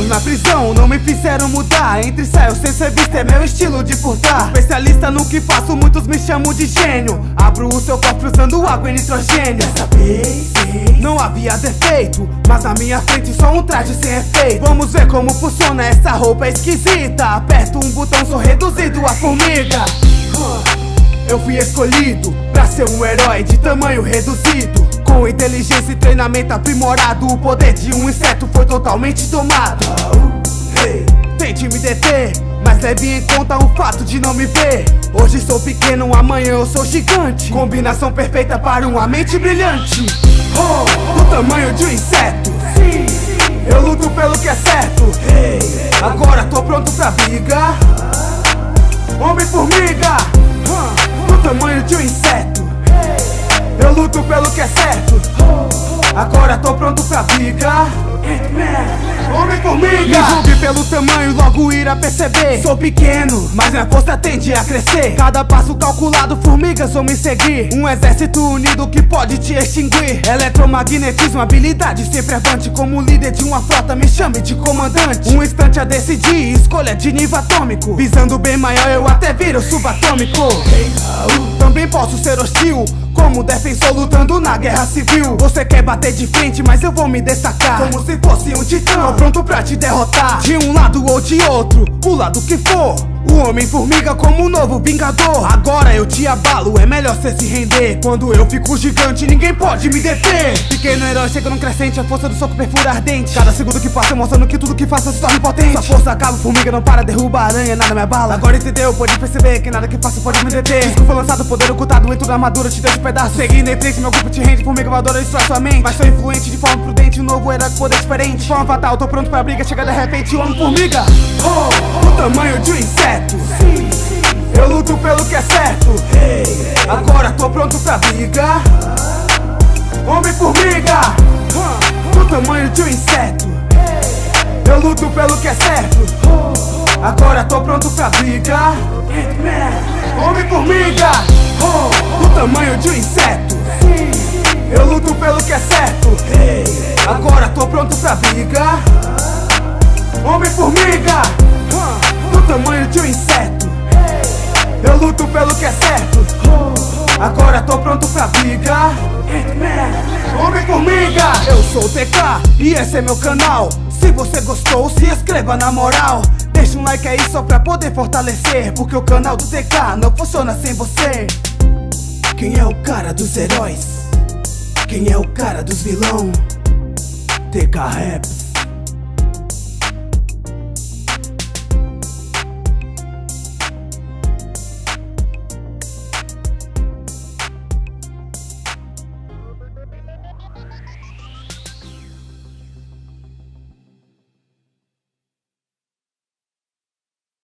anos na prisão não me fizeram mudar. Entre saios sem ser visto é meu estilo de furtar. Especialista no que faço, muitos me chamam de gênio. Abro o seu cofre usando água e nitrogênio. Dessa vez não havia defeito, mas na minha frente só um traje sem efeito. Vamos ver como funciona essa roupa esquisita. Aperto um botão, sou reduzido a formiga. Eu fui escolhido pra ser um herói de tamanho reduzido. Com inteligência e treinamento aprimorado, o poder de um inseto foi totalmente domado. Tente me deter, mas leve em conta o fato de não me ver. Hoje sou pequeno, amanhã eu sou gigante. Combinação perfeita para uma mente brilhante. Do tamanho de um inseto, eu luto pelo que é certo. Agora tô pronto pra briga. Homem-Formiga, do tamanho de um inseto, eu luto pelo que é certo. Agora tô pronto pra briga. Homem-Formiga, me julgue pelo tamanho, logo irá perceber. Sou pequeno, mas minha força tende a crescer. Cada passo calculado, formigas vão me seguir. Um exército unido que pode te extinguir. Eletromagnetismo, habilidade sempre avante. Como líder de uma frota, me chame de comandante. Um instante a decidir, escolha de nível atômico. Visando bem maior, eu até viro subatômico. Também posso ser hostil, como defensor lutando na guerra civil. Você quer bater de frente, mas eu vou me destacar como se fosse um titã, tô pronto pra te derrotar. De um lado ou de outro, o lado que for. O Homem-Formiga como um novo vingador. Agora eu te abalo, é melhor cê se render. Quando eu fico gigante, ninguém pode me deter. Pequeno herói chega num crescente, a força do soco perfura ardente. Cada segundo que passa mostrando que tudo que faço se torna potente. Sua força acaba, formiga não para, derruba a aranha, nada me abala. Agora entendeu, pode perceber que nada que faço pode me deter. Disco foi lançado, poder ocultado dentro da armadura, te deixo pedaço. Seguindo em frente, meu grupo te rende, formiga voadora destrói sua mente. Mas sou influente de forma prudente, um novo herói com poder diferente. De forma fatal, tô pronto pra briga, chega de repente, Homem-Formiga, do tamanho de um inseto, eu luto pelo que é certo. Agora tô pronto pra briga. Homem-Formiga, do tamanho de um inseto, eu luto pelo que é certo. Agora tô pronto pra briga. Homem-Formiga, do tamanho de um inseto, eu luto pelo que é certo. Agora tô pronto pra briga. Homem-Formiga, do tamanho de um inseto, eu luto pelo que é certo. Agora tô pronto pra briga. Homem-Formiga, eu sou o TK e esse é meu canal. Se você gostou, se inscreva na moral. Deixa um like aí só pra poder fortalecer, porque o canal do TK não funciona sem você. Quem é o cara dos heróis? Quem é o cara dos vilão? TK Rap.